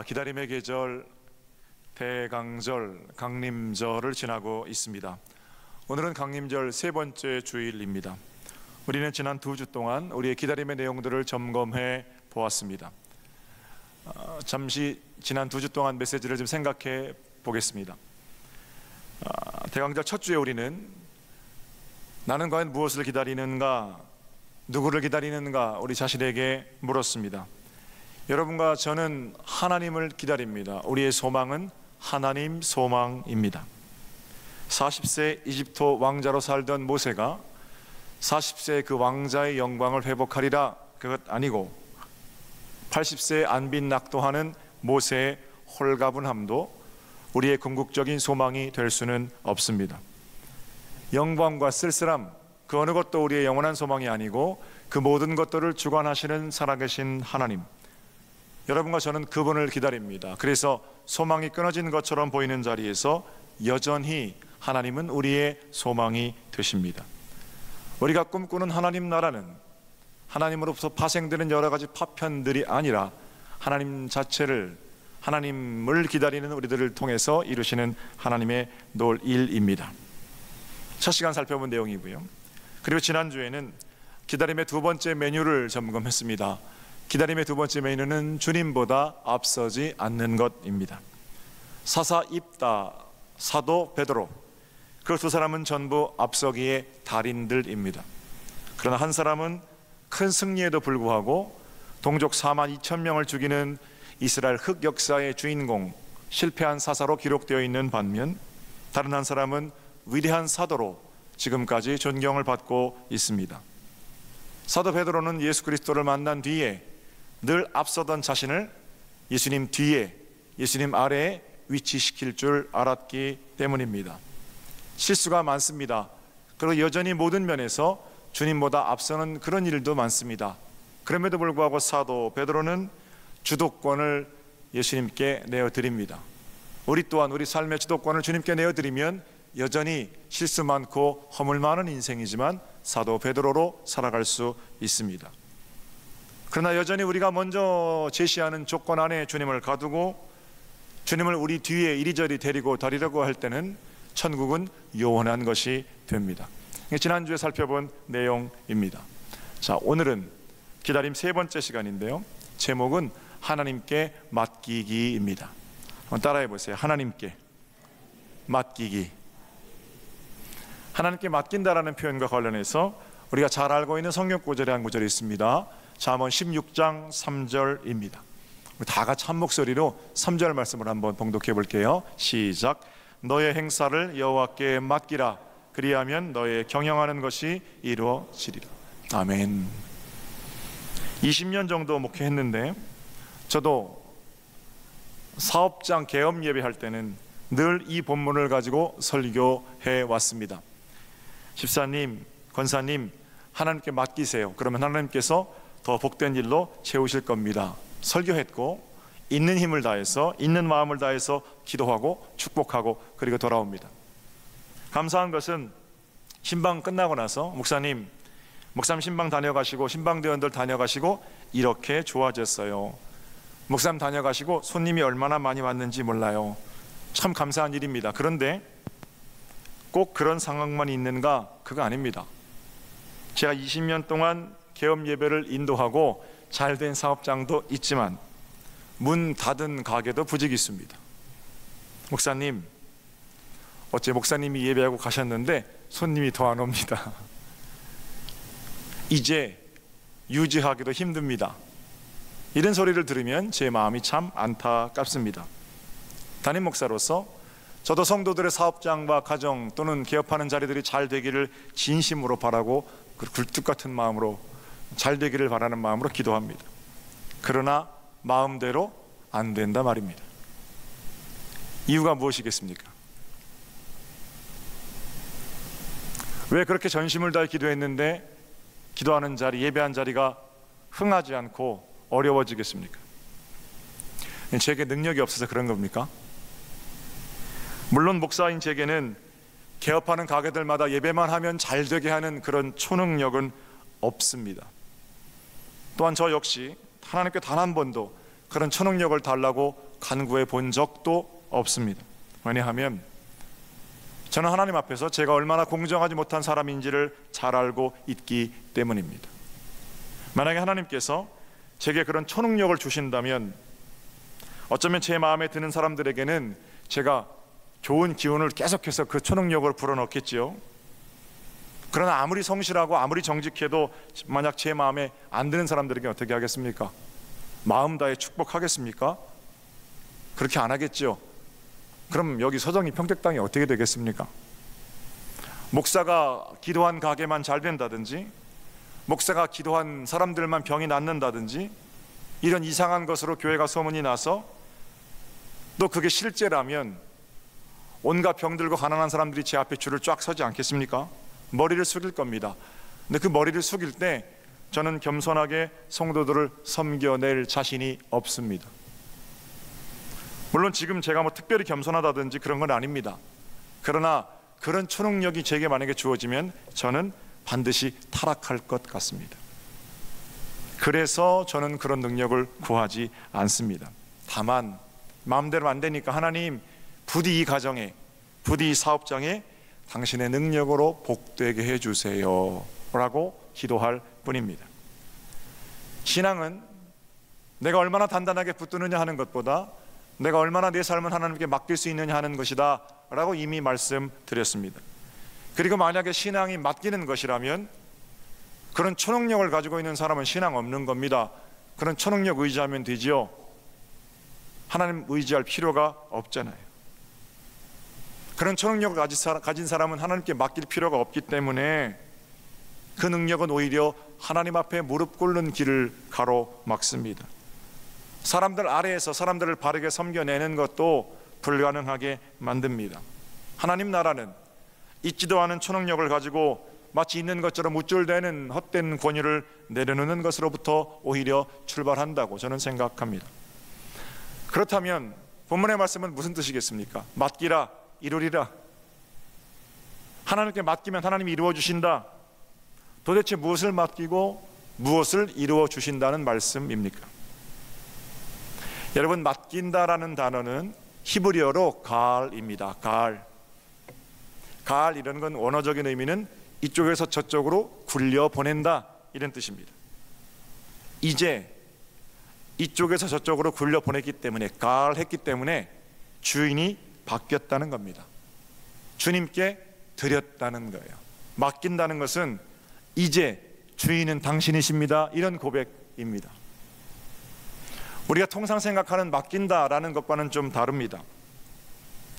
기다림의 계절, 대강절, 강림절을 지나고 있습니다. 오늘은 강림절 세 번째 주일입니다. 우리는 지난 2주 동안 우리의 기다림의 내용들을 점검해 보았습니다. 잠시 지난 2주 동안 메시지를 좀 생각해 보겠습니다. 대강절 첫 주에 우리는 나는 과연 무엇을 기다리는가, 누구를 기다리는가 우리 자신에게 물었습니다. 여러분과 저는 하나님을 기다립니다. 우리의 소망은 하나님 소망입니다. 40세 이집트 왕자로 살던 모세가 40세 그 왕자의 영광을 회복하리라, 그것 아니고 80세에 안빈낙도하는 모세의 홀가분함도 우리의 궁극적인 소망이 될 수는 없습니다. 영광과 쓸쓸함, 그 어느 것도 우리의 영원한 소망이 아니고 그 모든 것들을 주관하시는 살아계신 하나님, 여러분과 저는 그분을 기다립니다. 그래서 소망이 끊어진 것처럼 보이는 자리에서 여전히 하나님은 우리의 소망이 되십니다. 우리가 꿈꾸는 하나님 나라는 하나님으로부터 파생되는 여러 가지 파편들이 아니라 하나님 자체를, 하나님을 기다리는 우리들을 통해서 이루시는 하나님의 일입니다. 첫 시간 살펴본 내용이고요. 그리고 지난주에는 기다림의 두 번째 메뉴를 점검했습니다. 기다림의 두 번째 메뉴는 주님보다 앞서지 않는 것입니다. 사사 입다 사도 베드로, 그 두 사람은 전부 앞서기의 달인들입니다. 그러나 한 사람은 큰 승리에도 불구하고 동족 4만 2천 명을 죽이는 이스라엘 흑역사의 주인공, 실패한 사사로 기록되어 있는 반면 다른 한 사람은 위대한 사도로 지금까지 존경을 받고 있습니다. 사도 베드로는 예수 그리스도를 만난 뒤에 늘 앞서던 자신을 예수님 뒤에, 예수님 아래에 위치시킬 줄 알았기 때문입니다. 실수가 많습니다. 그리고 여전히 모든 면에서 주님보다 앞서는 그런 일도 많습니다. 그럼에도 불구하고 사도 베드로는 주도권을 예수님께 내어드립니다. 우리 또한 우리 삶의 주도권을 주님께 내어드리면 여전히 실수 많고 허물 많은 인생이지만 사도 베드로로 살아갈 수 있습니다. 그러나 여전히 우리가 먼저 제시하는 조건 안에 주님을 가두고 주님을 우리 뒤에 이리저리 데리고 다니려고 할 때는 천국은 요원한 것이 됩니다. 지난주에 살펴본 내용입니다. 자, 오늘은 기다림 세 번째 시간인데요, 제목은 하나님께 맡기기입니다. 한번 따라해 보세요. 하나님께 맡기기. 하나님께 맡긴다라는 표현과 관련해서 우리가 잘 알고 있는 성경 구절에 한 구절이 있습니다. 잠언 16장 3절입니다. 우리 다 같이 한 목소리로 3절 말씀을 한번 봉독해 볼게요. 시작. 너의 행사를 여호와께 맡기라, 그리하면 너의 경영하는 것이 이루어지리라. 아멘. 20년 정도 목회했는데 저도 사업장 개업 예배할 때는 늘 이 본문을 가지고 설교해 왔습니다. 집사님, 권사님, 하나님께 맡기세요. 그러면 하나님께서 더 복된 일로 채우실 겁니다. 설교했고 있는 힘을 다해서, 있는 마음을 다해서 기도하고 축복하고 그리고 돌아옵니다. 감사한 것은 신방 끝나고 나서 목사님 신방 다녀가시고 신방대원들 다녀가시고 이렇게 좋아졌어요. 목사님 다녀가시고 손님이 얼마나 많이 왔는지 몰라요. 참 감사한 일입니다. 그런데 꼭 그런 상황만 있는가? 그거 아닙니다. 제가 20년 동안 개업 예배를 인도하고 잘된 사업장도 있지만 문 닫은 가게도 부지기 있습니다. 목사님, 어째 목사님이 예배하고 가셨는데 손님이 더 안 옵니다. 이제 유지하기도 힘듭니다. 이런 소리를 들으면 제 마음이 참 안타깝습니다. 담임 목사로서 저도 성도들의 사업장과 가정 또는 개업하는 자리들이 잘 되기를 진심으로 바라고 그 굴뚝 같은 마음으로 잘 되기를 바라는 마음으로 기도합니다. 그러나 마음대로 안 된다 말입니다. 이유가 무엇이겠습니까? 왜 그렇게 전심을 다해 기도했는데 기도하는 자리, 예배한 자리가 흥하지 않고 어려워지겠습니까? 제게 능력이 없어서 그런 겁니까? 물론 목사인 제게는 개업하는 가게들마다 예배만 하면 잘 되게 하는 그런 초능력은 없습니다. 또한 저 역시 하나님께 단 한 번도 그런 초능력을 달라고 간구해 본 적도 없습니다. 왜냐하면 저는 하나님 앞에서 제가 얼마나 공정하지 못한 사람인지를 잘 알고 있기 때문입니다. 만약에 하나님께서 제게 그런 초능력을 주신다면 어쩌면 제 마음에 드는 사람들에게는 제가 좋은 기운을 계속해서 그 초능력을 불어넣겠지요. 그러나 아무리 성실하고 아무리 정직해도 만약 제 마음에 안 드는 사람들에게 어떻게 하겠습니까? 마음 다해 축복하겠습니까? 그렇게 안 하겠죠. 그럼 여기 서정리 평택당이 어떻게 되겠습니까? 목사가 기도한 가게만 잘 된다든지, 목사가 기도한 사람들만 병이 낫는다든지, 이런 이상한 것으로 교회가 소문이 나서 또 그게 실제라면 온갖 병들고 가난한 사람들이 제 앞에 줄을 쫙 서지 않겠습니까? 머리를 숙일 겁니다. 근데 그 머리를 숙일 때 저는 겸손하게 성도들을 섬겨낼 자신이 없습니다. 물론 지금 제가 뭐 특별히 겸손하다든지 그런 건 아닙니다. 그러나 그런 초능력이 제게 만약에 주어지면 저는 반드시 타락할 것 같습니다. 그래서 저는 그런 능력을 구하지 않습니다. 다만 마음대로 안 되니까 하나님, 부디 이 가정에, 부디 이 사업장에 당신의 능력으로 복되게 해주세요 라고 기도할 뿐입니다. 신앙은 내가 얼마나 단단하게 붙드느냐 하는 것보다 내가 얼마나 내 삶을 하나님께 맡길 수 있느냐 하는 것이다 라고 이미 말씀드렸습니다. 그리고 만약에 신앙이 맡기는 것이라면 그런 초능력을 가지고 있는 사람은 신앙 없는 겁니다. 그런 초능력 의지하면 되지요. 하나님 의지할 필요가 없잖아요. 그런 초능력을 가진 사람은 하나님께 맡길 필요가 없기 때문에 그 능력은 오히려 하나님 앞에 무릎 꿇는 길을 가로막습니다. 사람들 아래에서 사람들을 바르게 섬겨내는 것도 불가능하게 만듭니다. 하나님 나라는 있지도 않은 초능력을 가지고 마치 있는 것처럼 우쭐대는 헛된 권위를 내려놓는 것으로부터 오히려 출발한다고 저는 생각합니다. 그렇다면 본문의 말씀은 무슨 뜻이겠습니까? 맡기라 이루리라. 하나님께 맡기면 하나님이 이루어 주신다. 도대체 무엇을 맡기고 무엇을 이루어 주신다는 말씀입니까? 여러분, 맡긴다라는 단어는 히브리어로 가알입니다. 가알 이런 건 원어적인 의미는 이쪽에서 저쪽으로 굴려 보낸다 이런 뜻입니다. 이제 이쪽에서 저쪽으로 굴려 보냈기 때문에, 가알했기 때문에 주인이 바뀌었다는 겁니다. 주님께 드렸다는 거예요. 맡긴다는 것은 이제 주인은 당신이십니다 이런 고백입니다. 우리가 통상 생각하는 맡긴다라는 것과는 좀 다릅니다.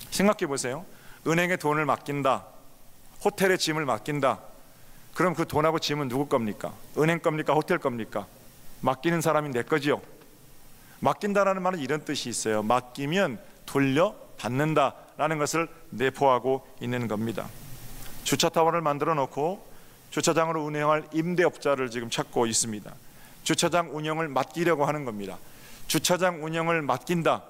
생각해 보세요. 은행에 돈을 맡긴다, 호텔에 짐을 맡긴다. 그럼 그 돈하고 짐은 누구 겁니까? 은행 겁니까? 호텔 겁니까? 맡기는 사람이 내 거지요. 맡긴다라는 말은 이런 뜻이 있어요. 맡기면 돌려받는다라는 것을 내포하고 있는 겁니다. 주차타워를 만들어 놓고 주차장으로 운영할 임대업자를 지금 찾고 있습니다. 주차장 운영을 맡기려고 하는 겁니다. 주차장 운영을 맡긴다.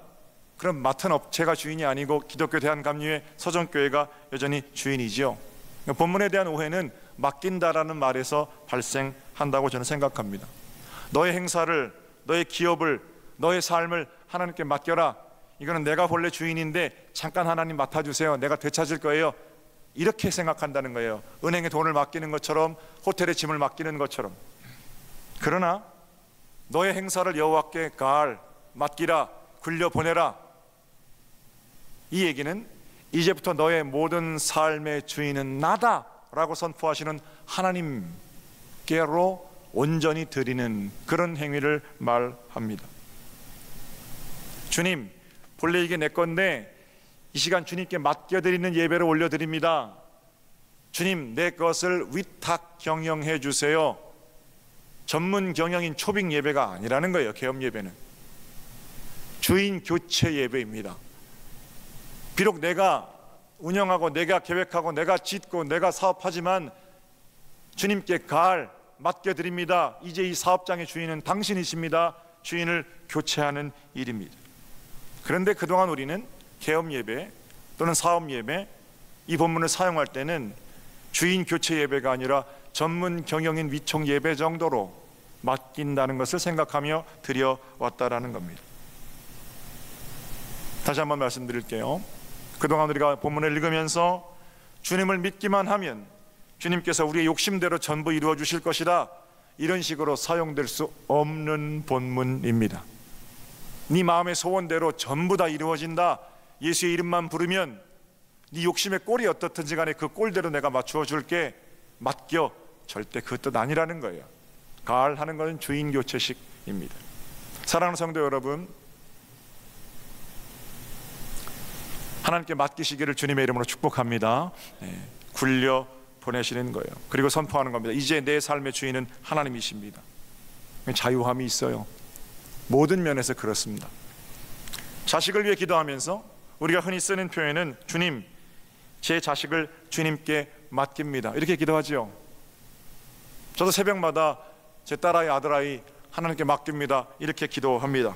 그럼 맡은 업체가 주인이 아니고 기독교 대한감리회 서정교회가 여전히 주인이지요. 본문에 대한 오해는 맡긴다라는 말에서 발생한다고 저는 생각합니다. 너의 행사를, 너의 기업을, 너의 삶을 하나님께 맡겨라. 이거는 내가 본래 주인인데 잠깐 하나님 맡아주세요. 내가 되찾을 거예요. 이렇게 생각한다는 거예요. 은행에 돈을 맡기는 것처럼, 호텔에 짐을 맡기는 것처럼. 그러나 너의 행사를 여호와께 가알, 맡기라, 굴려보내라. 이 얘기는 이제부터 너의 모든 삶의 주인은 나다 라고 선포하시는 하나님께로 온전히 드리는 그런 행위를 말합니다. 주님, 본래 이게 내 건데 이 시간 주님께 맡겨드리는 예배를 올려드립니다. 주님, 내 것을 위탁 경영해 주세요. 전문 경영인 초빙 예배가 아니라는 거예요. 개업 예배는 주인 교체 예배입니다. 비록 내가 운영하고 내가 계획하고 내가 짓고 내가 사업하지만 주님께 가알 맡겨드립니다. 이제 이 사업장의 주인은 당신이십니다. 주인을 교체하는 일입니다. 그런데 그동안 우리는 개업 예배 또는 사업 예배, 이 본문을 사용할 때는 주인 교체 예배가 아니라 전문 경영인 위촉 예배 정도로 맡긴다는 것을 생각하며 드려왔다라는 겁니다. 다시 한번 말씀드릴게요. 그동안 우리가 본문을 읽으면서 주님을 믿기만 하면 주님께서 우리의 욕심대로 전부 이루어 주실 것이다, 이런 식으로 사용될 수 없는 본문입니다. 네 마음의 소원대로 전부 다 이루어진다, 예수의 이름만 부르면 네 욕심의 꼴이 어떻든지 간에 그 꼴대로 내가 맞추어 줄게, 맡겨, 절대 그 뜻 아니라는 거예요. 가을하는 것은 주인 교체식입니다. 사랑하는 성도 여러분, 하나님께 맡기시기를 주님의 이름으로 축복합니다. 굴려 보내시는 거예요. 그리고 선포하는 겁니다. 이제 내 삶의 주인은 하나님이십니다. 자유함이 있어요. 모든 면에서 그렇습니다. 자식을 위해 기도하면서 우리가 흔히 쓰는 표현은 주님, 제 자식을 주님께 맡깁니다, 이렇게 기도하죠. 저도 새벽마다 제 딸아이, 아들아이 하나님께 맡깁니다, 이렇게 기도합니다.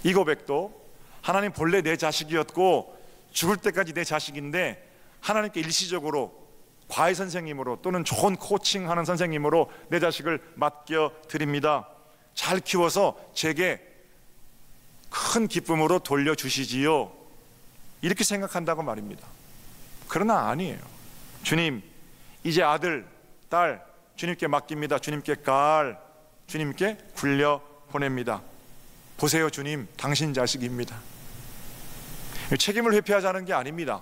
이 고백도 하나님 본래 내 자식이었고 죽을 때까지 내 자식인데 하나님께 일시적으로 과외 선생님으로 또는 좋은 코칭하는 선생님으로 내 자식을 맡겨드립니다. 잘 키워서 제게 큰 기쁨으로 돌려주시지요, 이렇게 생각한다고 말입니다. 그러나 아니에요. 주님, 이제 아들, 딸 주님께 맡깁니다. 주님께 주님께 굴려 보냅니다. 보세요 주님, 당신 자식입니다. 책임을 회피하자는 게 아닙니다.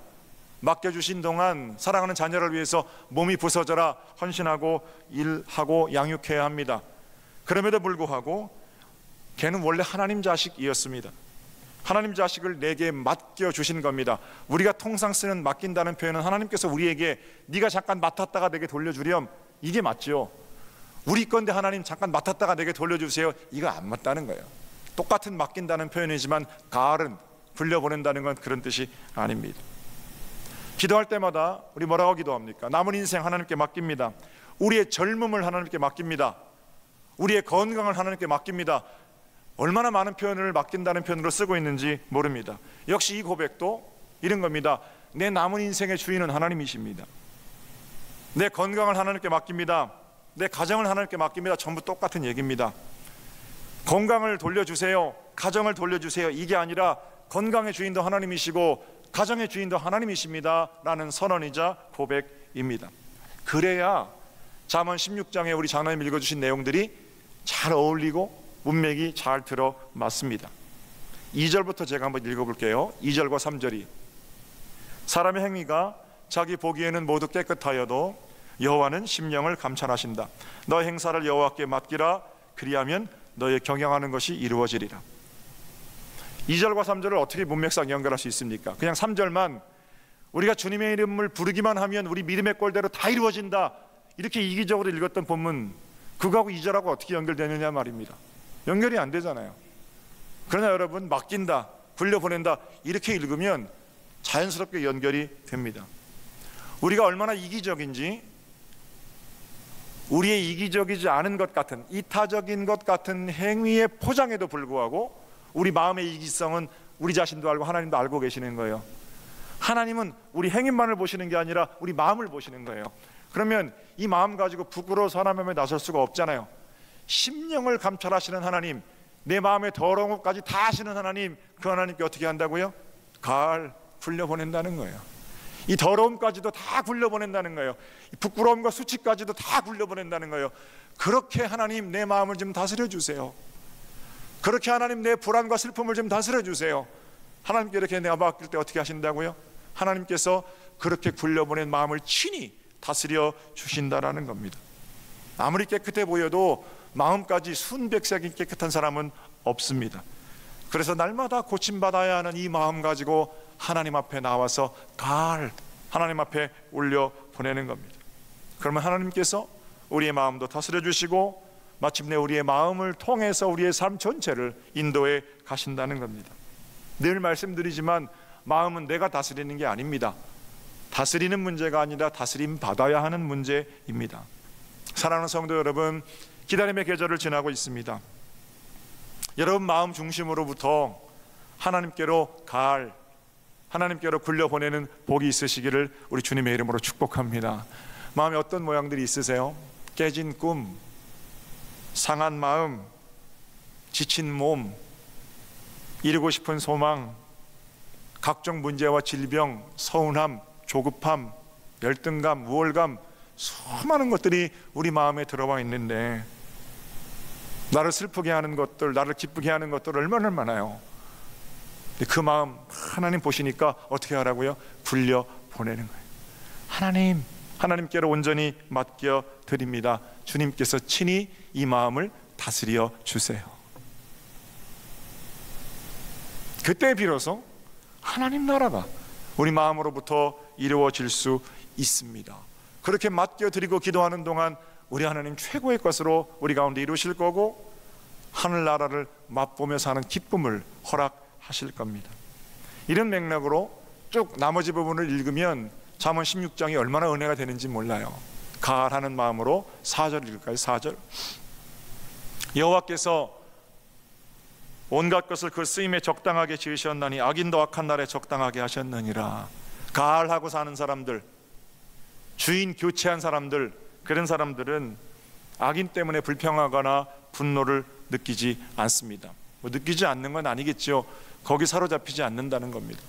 맡겨주신 동안 사랑하는 자녀를 위해서 몸이 부서져라 헌신하고 일하고 양육해야 합니다. 그럼에도 불구하고 걔는 원래 하나님 자식이었습니다. 하나님 자식을 내게 맡겨주신 겁니다. 우리가 통상 쓰는 맡긴다는 표현은 하나님께서 우리에게 네가 잠깐 맡았다가 내게 돌려주렴, 이게 맞죠. 우리 건데 하나님 잠깐 맡았다가 내게 돌려주세요, 이거 안 맞다는 거예요. 똑같은 맡긴다는 표현이지만 가을은 굴려보낸다는 건 그런 뜻이 아닙니다. 기도할 때마다 우리 뭐라고 기도합니까? 남은 인생 하나님께 맡깁니다. 우리의 젊음을 하나님께 맡깁니다. 우리의 건강을 하나님께 맡깁니다. 얼마나 많은 표현을 맡긴다는 표현으로 쓰고 있는지 모릅니다. 역시 이 고백도 이런 겁니다. 내 남은 인생의 주인은 하나님이십니다. 내 건강을 하나님께 맡깁니다. 내 가정을 하나님께 맡깁니다. 전부 똑같은 얘기입니다. 건강을 돌려주세요, 가정을 돌려주세요, 이게 아니라 건강의 주인도 하나님이시고 가정의 주인도 하나님이십니다 라는 선언이자 고백입니다. 그래야 잠언 16장에 우리 장로님 읽어주신 내용들이 잘 어울리고 문맥이 잘 들어맞습니다. 2절부터 제가 한번 읽어볼게요. 2절과 3절이 사람의 행위가 자기 보기에는 모두 깨끗하여도 여호와는 심령을 감찰하신다. 너의 행사를 여호와께 맡기라. 그리하면 너의 경영하는 것이 이루어지리라. 2절과 3절을 어떻게 문맥상 연결할 수 있습니까? 그냥 3절만 우리가 주님의 이름을 부르기만 하면 우리 믿음의 꼴대로 다 이루어진다, 이렇게 이기적으로 읽었던 본문, 그거하고 2절하고 어떻게 연결되느냐 말입니다. 연결이 안 되잖아요. 그러나 여러분, 맡긴다, 굴려보낸다 이렇게 읽으면 자연스럽게 연결이 됩니다. 우리가 얼마나 이기적인지, 우리의 이기적이지 않은 것 같은, 이타적인 것 같은 행위의 포장에도 불구하고 우리 마음의 이기성은 우리 자신도 알고 하나님도 알고 계시는 거예요. 하나님은 우리 행위만을 보시는 게 아니라 우리 마음을 보시는 거예요. 그러면 이 마음 가지고 부끄러워 사람의 나설 수가 없잖아요. 심령을 감찰하시는 하나님, 내 마음의 더러운 것까지 다 아시는 하나님, 그 하나님께 어떻게 한다고요? 가을 굴려보낸다는 거예요. 이 더러움까지도 다 굴려보낸다는 거예요. 이 부끄러움과 수치까지도 다 굴려보낸다는 거예요. 그렇게 하나님 내 마음을 좀 다스려 주세요. 그렇게 하나님 내 불안과 슬픔을 좀 다스려 주세요. 하나님께 이렇게 내가 맡길 때 어떻게 하신다고요? 하나님께서 그렇게 굴려보낸 마음을 친히 다스려 주신다라는 겁니다. 아무리 깨끗해 보여도 마음까지 순백색이 깨끗한 사람은 없습니다. 그래서 날마다 고침받아야 하는 이 마음 가지고 하나님 앞에 나와서 하나님 앞에 올려 보내는 겁니다. 그러면 하나님께서 우리의 마음도 다스려 주시고 마침내 우리의 마음을 통해서 우리의 삶 전체를 인도해 가신다는 겁니다. 늘 말씀드리지만 마음은 내가 다스리는 게 아닙니다. 다스리는 문제가 아니라 다스림 받아야 하는 문제입니다. 사랑하는 성도 여러분, 기다림의 계절을 지나고 있습니다. 여러분 마음 중심으로부터 하나님께로 하나님께로 굴려보내는 복이 있으시기를 우리 주님의 이름으로 축복합니다. 마음에 어떤 모양들이 있으세요? 깨진 꿈, 상한 마음, 지친 몸, 이루고 싶은 소망, 각종 문제와 질병, 서운함, 조급함, 열등감, 우월감, 수많은 것들이 우리 마음에 들어와 있는데 나를 슬프게 하는 것들, 나를 기쁘게 하는 것들 얼마나 많아요. 그 마음 하나님 보시니까 어떻게 하라고요? 굴려 보내는 거예요. 하나님께로 온전히 맡겨 드립니다. 주님께서 친히 이 마음을 다스려 주세요. 그때 비로소 하나님 나라가 우리 마음으로부터 이루어질 수 있습니다. 그렇게 맡겨드리고 기도하는 동안 우리 하나님 최고의 것으로 우리 가운데 이루실 거고 하늘나라를 맛보며 사는 기쁨을 허락하실 겁니다. 이런 맥락으로 쭉 나머지 부분을 읽으면 잠언 16장이 얼마나 은혜가 되는지 몰라요. 가을하는 마음으로 4절 읽을까요? 4절. 여호와께서 온갖 것을 그 쓰임에 적당하게 지으셨나니 악인도 악한 날에 적당하게 하셨느니라. 가을하고 사는 사람들, 주인 교체한 사람들, 그런 사람들은 악인 때문에 불평하거나 분노를 느끼지 않습니다. 느끼지 않는 건 아니겠죠. 거기 사로잡히지 않는다는 겁니다.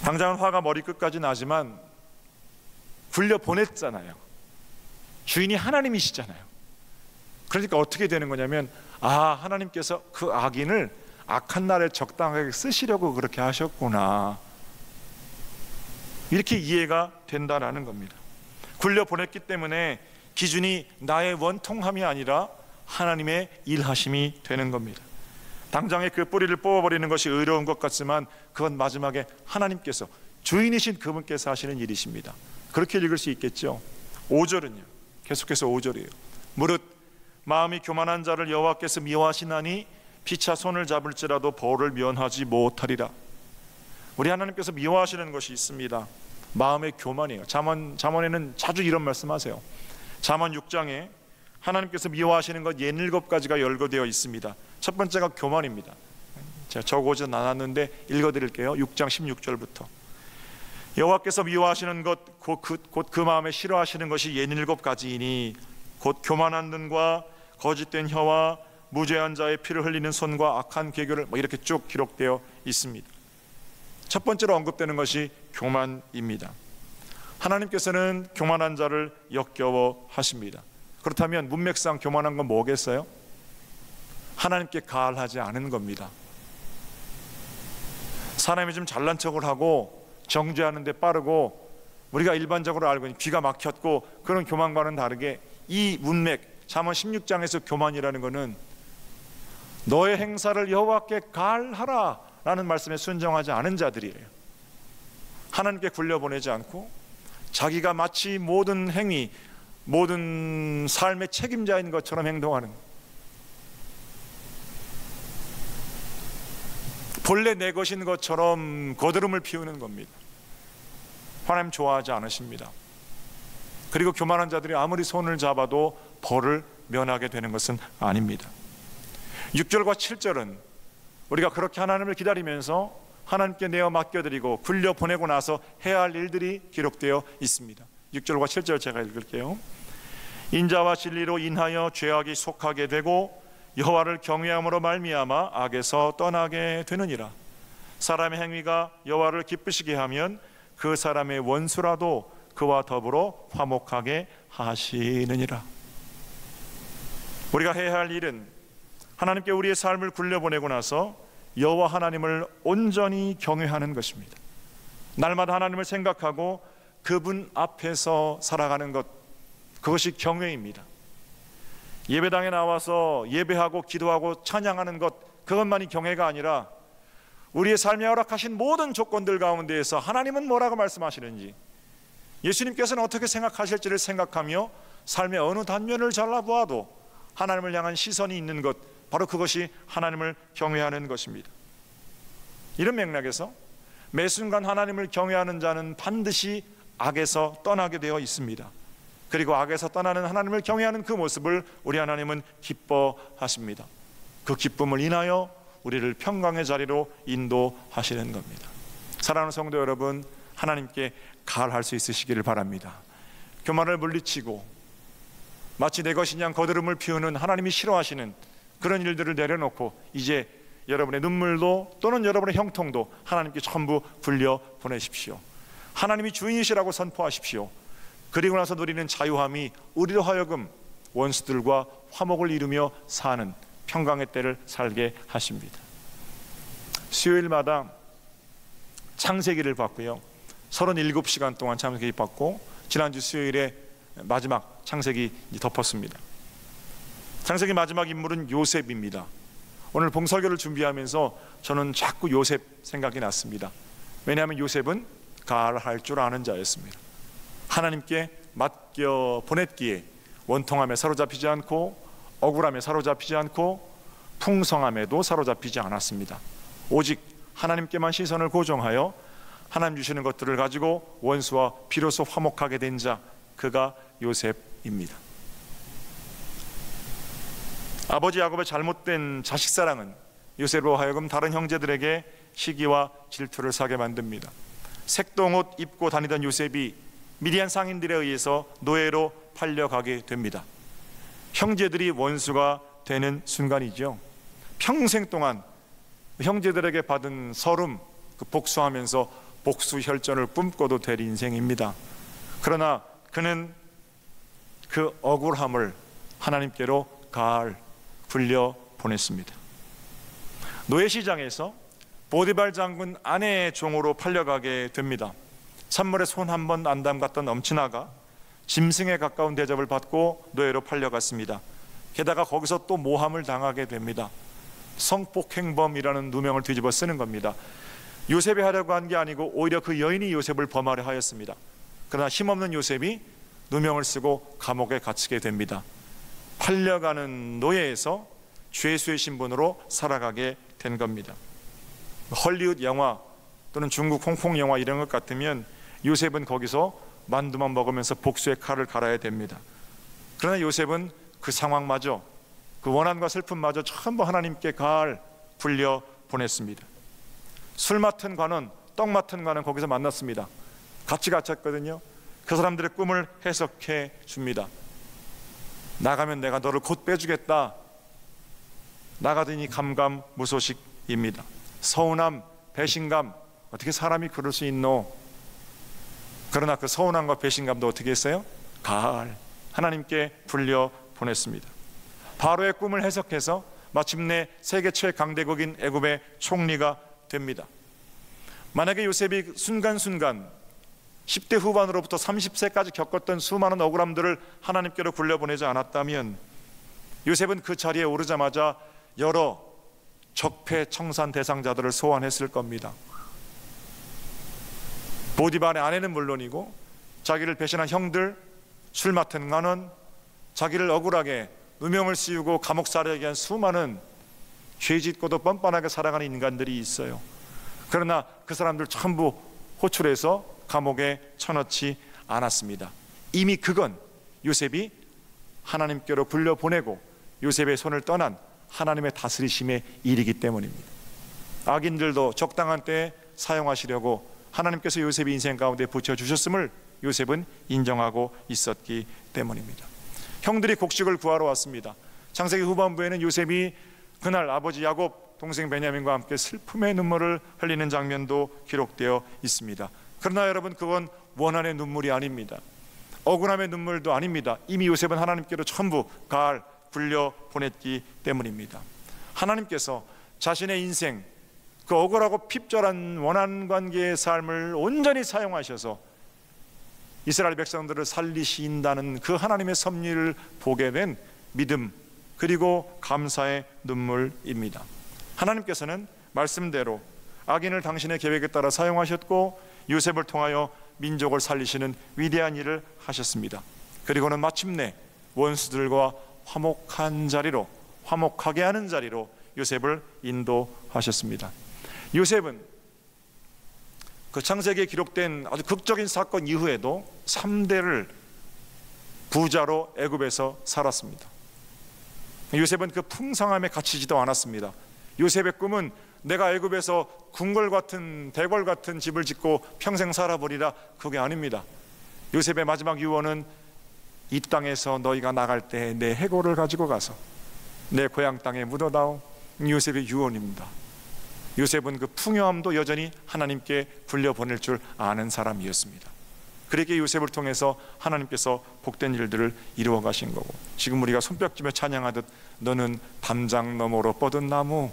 당장은 화가 머리끝까지 나지만 굴려 보냈잖아요. 주인이 하나님이시잖아요. 그러니까 어떻게 되는 거냐면 하나님께서 그 악인을 악한 날에 적당하게 쓰시려고 그렇게 하셨구나, 이렇게 이해가 된다라는 겁니다. 굴려 보냈기 때문에 기준이 나의 원통함이 아니라 하나님의 일하심이 되는 겁니다. 당장에 그 뿌리를 뽑아버리는 것이 의로운 것 같지만 그건 마지막에 하나님께서, 주인이신 그분께서 하시는 일이십니다. 그렇게 읽을 수 있겠죠. 5절은요, 계속해서 5절이에요. 무릇 마음이 교만한 자를 여호와께서 미워하시나니 피차 손을 잡을지라도 벌을 면하지 못하리라. 우리 하나님께서 미워하시는 것이 있습니다. 마음의 교만이에요. 잠언에는 자주 이런 말씀하세요. 잠언 6장에 하나님께서 미워하시는 것 67가지가 열거되어 있습니다. 첫 번째가 교만입니다. 제가 적어오지 않았는데 읽어드릴게요. 6장 16절부터. 여호와께서 미워하시는 것 곧 그 마음에 싫어하시는 것이 67가지이니 곧 교만한 눈과 거짓된 혀와 무죄한 자의 피를 흘리는 손과 악한 계교를, 이렇게 쭉 기록되어 있습니다. 첫 번째로 언급되는 것이 교만입니다. 하나님께서는 교만한 자를 역겨워 하십니다. 그렇다면 문맥상 교만한 건 뭐겠어요? 하나님께 가을하지 않은 겁니다. 사람이 좀 잘난 척을 하고 정죄하는 데 빠르고 우리가 일반적으로 알고 있는 귀가 막혔고 그런 교만과는 다르게 이 문맥 잠언 16장에서 교만이라는 것은 너의 행사를 여호와께 가을하라 라는 말씀에 순종하지 않은 자들이에요. 하나님께 굴려보내지 않고 자기가 마치 모든 행위, 모든 삶의 책임자인 것처럼 행동하는, 본래 내 것인 것처럼 거드름을 피우는 겁니다. 하나님 좋아하지 않으십니다. 그리고 교만한 자들이 아무리 손을 잡아도 벌을 면하게 되는 것은 아닙니다. 6절과 7절은 우리가 그렇게 하나님을 기다리면서 하나님께 내어 맡겨드리고 굴려 보내고 나서 해야 할 일들이 기록되어 있습니다. 6절과 7절 제가 읽을게요. 인자와 진리로 인하여 죄악이 속하게 되고 여호와를 경외함으로 말미암아 악에서 떠나게 되느니라. 사람의 행위가 여호와를 기쁘시게 하면 그 사람의 원수라도 그와 더불어 화목하게 하시느니라. 우리가 해야 할 일은 하나님께 우리의 삶을 굴려보내고 나서 여호와 하나님을 온전히 경외하는 것입니다. 날마다 하나님을 생각하고 그분 앞에서 살아가는 것, 그것이 경외입니다. 예배당에 나와서 예배하고 기도하고 찬양하는 것, 그것만이 경외가 아니라 우리의 삶에 허락하신 모든 조건들 가운데에서 하나님은 뭐라고 말씀하시는지, 예수님께서는 어떻게 생각하실지를 생각하며 삶의 어느 단면을 잘라보아도 하나님을 향한 시선이 있는 것, 바로 그것이 하나님을 경외하는 것입니다. 이런 맥락에서 매 순간 하나님을 경외하는 자는 반드시 악에서 떠나게 되어 있습니다. 그리고 악에서 떠나는 하나님을 경외하는 그 모습을 우리 하나님은 기뻐하십니다. 그 기쁨을 인하여 우리를 평강의 자리로 인도하시는 겁니다. 사랑하는 성도 여러분, 하나님께 가을할 수 있으시기를 바랍니다. 교만을 물리치고 마치 내 것인 양 거드름을 피우는 하나님이 싫어하시는 그런 일들을 내려놓고 이제 여러분의 눈물도 또는 여러분의 형통도 하나님께 전부 불려 보내십시오. 하나님이 주인이시라고 선포하십시오. 그리고 나서 누리는 자유함이 우리로 하여금 원수들과 화목을 이루며 사는 평강의 때를 살게 하십니다. 수요일마다 창세기를 봤고요, 37시간 동안 창세기 봤고, 지난주 수요일에 마지막 창세기 덮었습니다. 창세기 마지막 인물은 요셉입니다. 오늘 봉설교를 준비하면서 저는 자꾸 요셉 생각이 났습니다. 왜냐하면 요셉은 가할할 줄 아는 자였습니다. 하나님께 맡겨 보냈기에 원통함에 사로잡히지 않고 억울함에 사로잡히지 않고 풍성함에도 사로잡히지 않았습니다. 오직 하나님께만 시선을 고정하여 하나님 주시는 것들을 가지고 원수와 비로소 화목하게 된 자, 그가 요셉입니다. 아버지 야곱의 잘못된 자식사랑은 요셉으로 하여금 다른 형제들에게 시기와 질투를 사게 만듭니다. 색동옷 입고 다니던 요셉이 미디안 상인들에 의해서 노예로 팔려가게 됩니다. 형제들이 원수가 되는 순간이죠. 평생 동안 형제들에게 받은 서름, 복수하면서 복수혈전을 꿈꿔도 될 인생입니다. 그러나 그는 그 억울함을 하나님께로 가을 굴려 보냈습니다. 노예시장에서 보디발 장군 아내의 종으로 팔려가게 됩니다. 찬물에 손 한 번 안 담갔던 엄친아가 짐승에 가까운 대접을 받고 노예로 팔려갔습니다. 게다가 거기서 또 모함을 당하게 됩니다. 성폭행범이라는 누명을 뒤집어 쓰는 겁니다. 요셉이 하려고 한 게 아니고 오히려 그 여인이 요셉을 범하려 하였습니다. 그러나 힘없는 요셉이 누명을 쓰고 감옥에 갇히게 됩니다. 팔려가는 노예에서 죄수의 신분으로 살아가게 된 겁니다. 헐리우드 영화 또는 중국 홍콩 영화 이런 것 같으면 요셉은 거기서 만두만 먹으면서 복수의 칼을 갈아야 됩니다. 그러나 요셉은 그 상황마저, 그 원한과 슬픔마저 전부 하나님께 가을 굴려 보냈습니다. 술 맡은 관원, 떡 맡은 관원 거기서 만났습니다. 같이 갇혔거든요. 그 사람들의 꿈을 해석해 줍니다. 나가면 내가 너를 곧 빼주겠다. 나가더니 감감무소식입니다. 서운함, 배신감, 어떻게 사람이 그럴 수 있노? 그러나 그 서운함과 배신감도 어떻게 했어요? 가을 하나님께 불려 보냈습니다. 바로의 꿈을 해석해서 마침내 세계 최강대국인 애굽의 총리가 됩니다. 만약에 요셉이 순간순간 10대 후반으로부터 30세까지 겪었던 수많은 억울함들을 하나님께로 굴려보내지 않았다면 요셉은 그 자리에 오르자마자 여러 적폐청산 대상자들을 소환했을 겁니다. 보디발의 아내는 물론이고 자기를 배신한 형들, 술 맡은 관원, 자기를 억울하게 누명을 씌우고 감옥 살아가게 한 수많은 죄짓고도 뻔뻔하게 살아가는 인간들이 있어요. 그러나 그 사람들 전부 호출해서 감옥에 쳐넣지 않았습니다. 이미 그건 요셉이 하나님께로 굴려보내고 요셉의 손을 떠난 하나님의 다스리심의 일이기 때문입니다. 악인들도 적당한 때에 사용하시려고 하나님께서 요셉의 인생 가운데 붙여주셨음을 요셉은 인정하고 있었기 때문입니다. 형들이 곡식을 구하러 왔습니다. 창세기 후반부에는 요셉이 그날 아버지 야곱, 동생 베냐민과 함께 슬픔의 눈물을 흘리는 장면도 기록되어 있습니다. 그러나 여러분, 그건 원한의 눈물이 아닙니다. 억울함의 눈물도 아닙니다. 이미 요셉은 하나님께로 전부 가을 굴려 보냈기 때문입니다. 하나님께서 자신의 인생, 그 억울하고 핍절한 원한 관계의 삶을 온전히 사용하셔서 이스라엘 백성들을 살리신다는 그 하나님의 섭리를 보게 된 믿음, 그리고 감사의 눈물입니다. 하나님께서는 말씀대로 악인을 당신의 계획에 따라 사용하셨고 요셉을 통하여 민족을 살리시는 위대한 일을 하셨습니다. 그리고는 마침내 원수들과 화목한 자리로, 화목하게 하는 자리로 요셉을 인도하셨습니다. 요셉은 그 창세기에 기록된 아주 극적인 사건 이후에도 3대를 부자로 애굽에서 살았습니다. 요셉은 그 풍성함에 갇히지도 않았습니다. 요셉의 꿈은 내가 애굽에서 궁궐 같은, 대궐 같은 집을 짓고 평생 살아버리라, 그게 아닙니다. 요셉의 마지막 유언은 이 땅에서 너희가 나갈 때 내 해골을 가지고 가서 내 고향 땅에 묻어다오. 요셉의 유언입니다. 요셉은 그 풍요함도 여전히 하나님께 굴려보낼 줄 아는 사람이었습니다. 그렇게 요셉을 통해서 하나님께서 복된 일들을 이루어 가신 거고, 지금 우리가 손뼉치며 찬양하듯 너는 담장 너머로 뻗은 나무,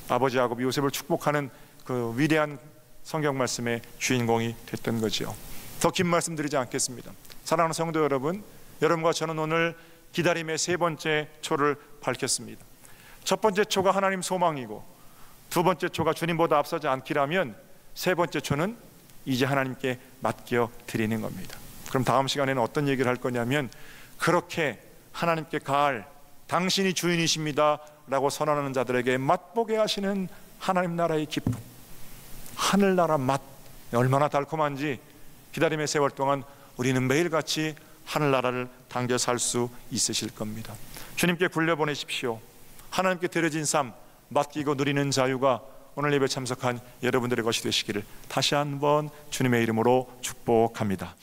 아버지 야곱이 요셉을 축복하는 그 위대한 성경 말씀의 주인공이 됐던 거죠. 더 긴 말씀 드리지 않겠습니다. 사랑하는 성도 여러분, 여러분과 저는 오늘 기다림의 세 번째 초를 밝혔습니다. 첫 번째 초가 하나님 소망이고, 두 번째 초가 주님보다 앞서지 않기라면, 세 번째 초는 이제 하나님께 맡겨 드리는 겁니다. 그럼 다음 시간에는 어떤 얘기를 할 거냐면, 그렇게 하나님께 가을 당신이 주인이십니다 라고 선언하는 자들에게 맛보게 하시는 하나님 나라의 기쁨, 하늘나라 맛, 얼마나 달콤한지 기다림의 세월 동안 우리는 매일같이 하늘나라를 당겨 살 수 있으실 겁니다. 주님께 굴려보내십시오. 하나님께 드려진 삶 맡기고 누리는 자유가 오늘 예배 참석한 여러분들의 것이 되시기를 다시 한번 주님의 이름으로 축복합니다.